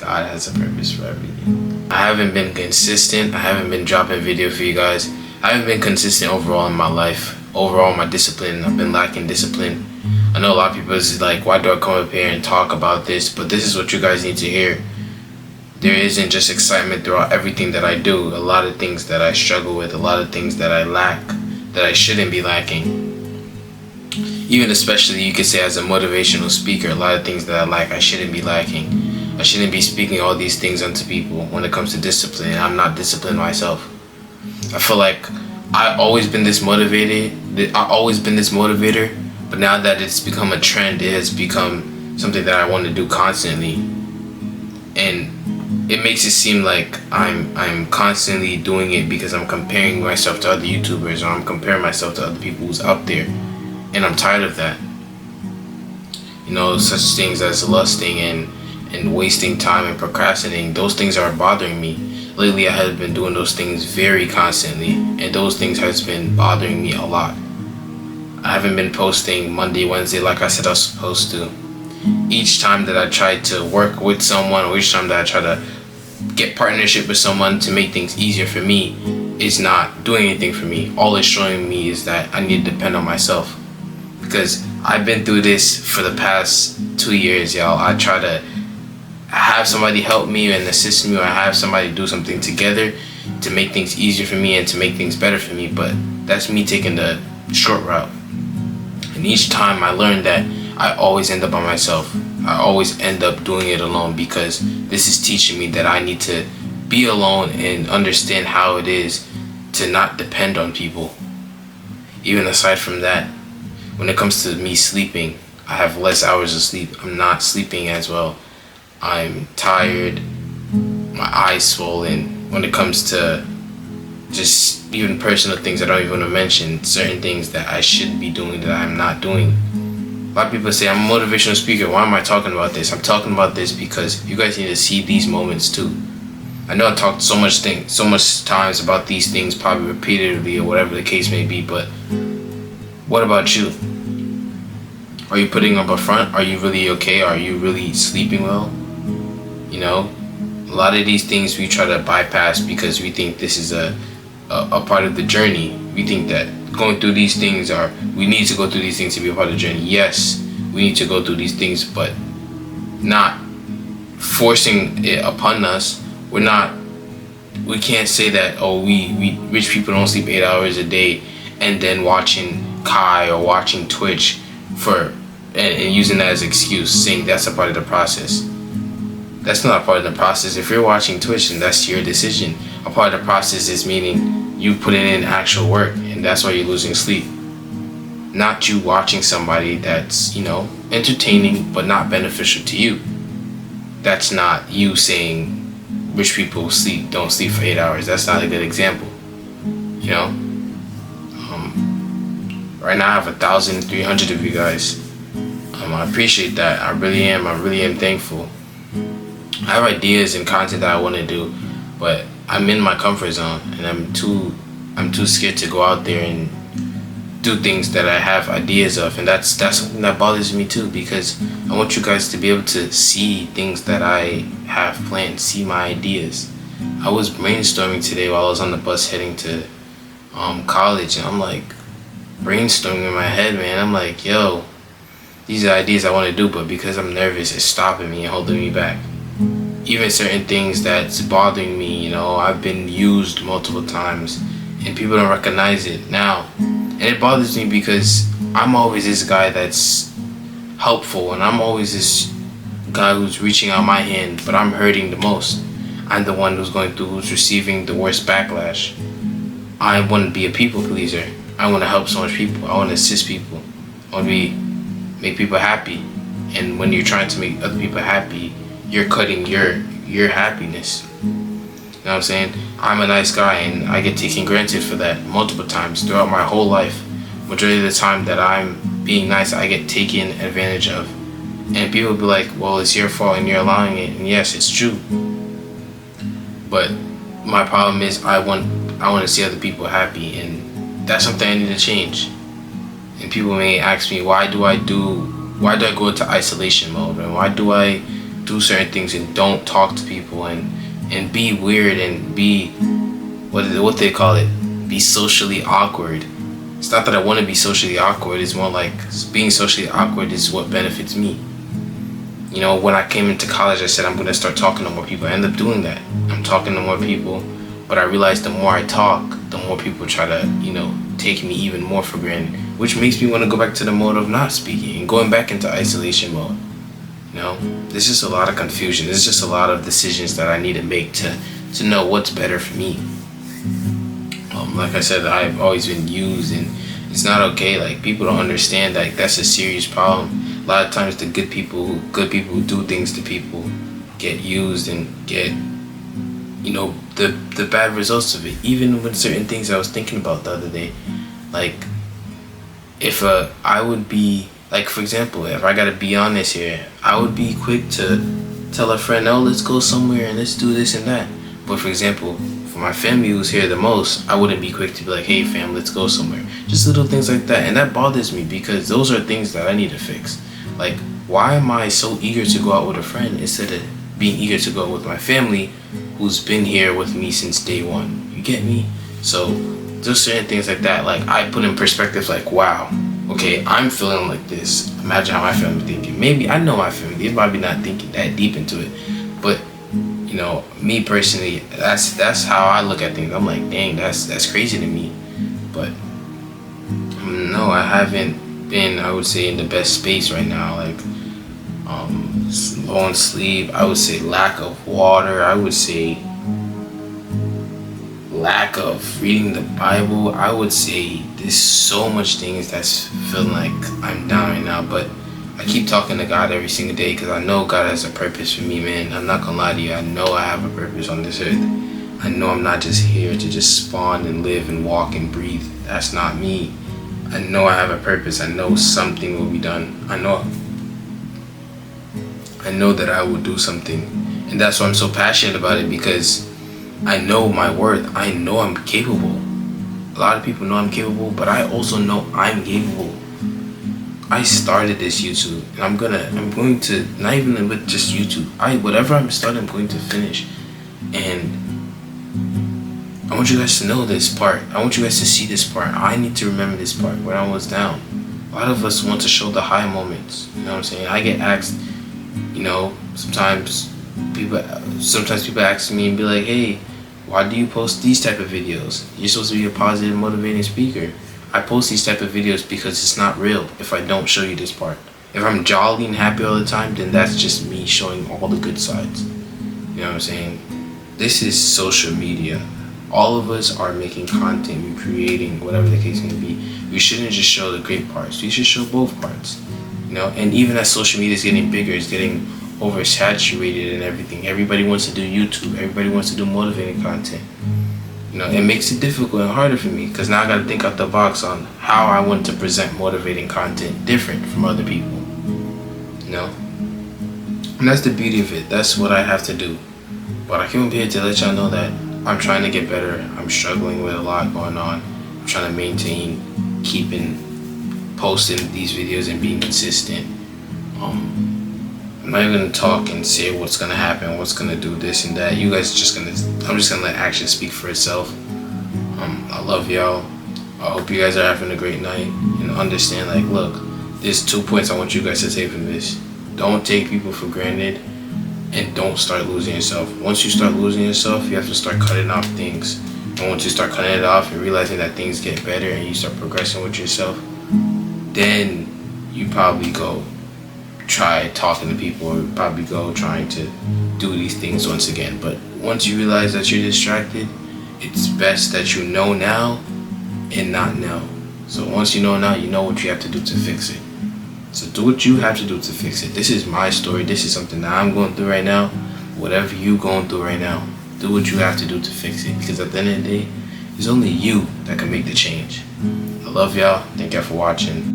God has a purpose for everything. I haven't been consistent. I haven't been dropping video for you guys. I haven't been consistent overall in my life. Overall, my discipline. I've been lacking discipline. I know a lot of people is like, why do I come up here and talk about this? But this is what you guys need to hear. There isn't just excitement throughout everything that I do. A lot of things that I struggle with, a lot of things that I lack, that I shouldn't be lacking. Even especially, you could say, as a motivational speaker, a lot of things that I lack, I shouldn't be lacking. I shouldn't be speaking all these things unto people when it comes to discipline. I'm not disciplined myself. I feel like I've always been this motivated. I've always been this motivator, but now that it's become a trend, it has become something that I want to do constantly. And it makes it seem like I'm constantly doing it because I'm comparing myself to other YouTubers, or I'm comparing myself to other people who's out there. And I'm tired of that. You know, such things as lusting and wasting time and procrastinating, those things are bothering me. Lately I have been doing those things very constantly, and those things has been bothering me a lot. I haven't been posting Monday, Wednesday like I said I was supposed to. Each time that I try to work with someone, or each time that I try to get partnership with someone to make things easier for me, it's not doing anything for me. All it's showing me is that I need to depend on myself. Because I've been through this for the past 2 years, y'all. I try to have somebody help me and assist me, or have somebody do something together to make things easier for me and to make things better for me, but that's me taking the short route. And each time I learned that I always end up by myself. I always end up doing it alone, because this is teaching me that I need to be alone and understand how it is to not depend on people. Even aside from that, when it comes to me sleeping, I have less hours of sleep. I'm not sleeping as well. I'm tired, my eyes swollen. When it comes to just even personal things I don't even want to mention, certain things that I should be doing that I'm not doing. A lot of people say I'm a motivational speaker. Why am I talking about this? I'm talking about this because you guys need to see these moments too. I know I talked so much times about these things, probably repeatedly or whatever the case may be, but what about you? Are you putting up a front? Are you really okay? Are you really sleeping well? You know, a lot of these things we try to bypass because we think this is a part of the journey. We think that going through these things we need to go through these things to be a part of the journey. Yes, we need to go through these things, but not forcing it upon us. We can't say that, oh, we rich people don't sleep 8 hours a day and then watching Kai or watching Twitch and using that as an excuse, saying that's a part of the process. That's not a part of the process. If you're watching Twitch, and that's your decision. A part of the process is meaning you putting in actual work, and that's why you're losing sleep. Not you watching somebody that's, entertaining but not beneficial to you. That's not you saying rich people don't sleep for 8 hours. That's not a good example. Right now I have 1,300 of you guys. I appreciate that. I really am thankful. I have ideas and content that I want to do, but I'm in my comfort zone, and I'm too scared to go out there and do things that I have ideas of, and that's something that bothers me too, because I want you guys to be able to see things that I have planned, see my ideas. I was brainstorming today while I was on the bus heading to college, and I'm like brainstorming in my head, man. I'm like, yo, these are ideas I want to do, but because I'm nervous, it's stopping me and holding me back. Even certain things that's bothering me, I've been used multiple times and people don't recognize it now. And it bothers me because I'm always this guy that's helpful, and I'm always this guy who's reaching out my hand, but I'm hurting the most. I'm the one who's receiving the worst backlash. I want to be a people pleaser. I want to help so much people. I want to assist people. I want to make people happy. And when you're trying to make other people happy, you're cutting your happiness. You know what I'm saying? I'm a nice guy, and I get taken granted for that multiple times throughout my whole life. Majority of the time that I'm being nice, I get taken advantage of. And people will be like, well, it's your fault and you're allowing it. And yes, it's true. But my problem is I want to see other people happy, and that's something I need to change. And people may ask me, why do I go into isolation mode, and why do I do certain things and don't talk to people and be weird and be what they call it, be socially awkward. It's not that I want to be socially awkward. It's more like being socially awkward is what benefits me. You know, when I came into college, I said I'm going to start talking to more people. I end up doing that. I'm talking to more people, but I realized the more I talk, the more people try to, take me even more for granted, which makes me want to go back to the mode of not speaking and going back into isolation mode. There's just a lot of confusion. There's just a lot of decisions that I need to make to know what's better for me. Like I said, I've always been used, and it's not okay. Like, people don't understand that that's a serious problem. A lot of times the good people who do things to people get used and get, the bad results of it. Even with certain things I was thinking about the other day, like, if I would be, like, for example, if I gotta be honest here, I would be quick to tell a friend, oh, let's go somewhere and let's do this and that. But for example, for my family who's here the most, I wouldn't be quick to be like, hey fam, let's go somewhere. Just little things like that. And that bothers me because those are things that I need to fix. Like, why am I so eager to go out with a friend instead of being eager to go out with my family who's been here with me since day one? You get me? So there's certain things like that. Like, I put in perspective, like, wow, okay, I'm feeling like this. Imagine how my family thinking. Maybe I know my family, they're probably not thinking that deep into it. But me personally, that's how I look at things. I'm like, dang, that's crazy to me. But no, I haven't been, I would say, in the best space right now. Like, low on sleep, I would say lack of water, I would say lack of reading the Bible. I would say there's so much things that's feeling like I'm down right now, but I keep talking to God every single day because I know God has a purpose for me, man. I'm not gonna lie to you. I know I have a purpose on this earth. I know I'm not just here to just spawn and live and walk and breathe. That's not me. I know I have a purpose. I know something will be done. I know that I will do something. And that's why I'm so passionate about it, because I know my worth. I know I'm capable. A lot of people know I'm capable, but I also know I'm capable. I started this YouTube, and I'm going to, not even with just YouTube, whatever I'm starting, I'm going to finish. And I want you guys to know this part. I want you guys to see this part. I need to remember this part when I was down. A lot of us want to show the high moments. You know what I'm saying? I get asked, sometimes people ask me and be like, hey, why do you post these type of videos? You're supposed to be a positive, motivating speaker. I post these type of videos because it's not real if I don't show you this part. If I'm jolly and happy all the time, then that's just me showing all the good sides. You know what I'm saying? This is social media. All of us are making content, we're creating, whatever the case may be. We shouldn't just show the great parts. We should show both parts. And even as social media is getting bigger, it's getting oversaturated and everything. Everybody wants to do YouTube. Everybody wants to do motivating content. It makes it difficult and harder for me because now I got to think out the box on how I want to present motivating content different from other people. And that's the beauty of it. That's what I have to do. But I came up here to let y'all know that I'm trying to get better. I'm struggling with a lot going on. I'm trying to maintain, posting these videos and being consistent. I'm not even gonna talk and say what's gonna happen, what's gonna do this and that. I'm just gonna let action speak for itself. I love y'all. I hope you guys are having a great night and understand, like, look, there's 2 points I want you guys to take from this. Don't take people for granted, and don't start losing yourself. Once you start losing yourself, you have to start cutting off things. And once you start cutting it off and realizing that things get better and you start progressing with yourself, then you probably go try talking to people, or probably go trying to do these things once again. But once you realize that you're distracted, it's best that you know now and not know. So once you know now, you know what you have to do to fix it. So do what you have to do to fix it. This is my story. This is something that I'm going through right now. Whatever you going through right now, do what you have to do to fix it, because at the end of the day, it's only you that can make the change. I love y'all. Thank y'all for watching.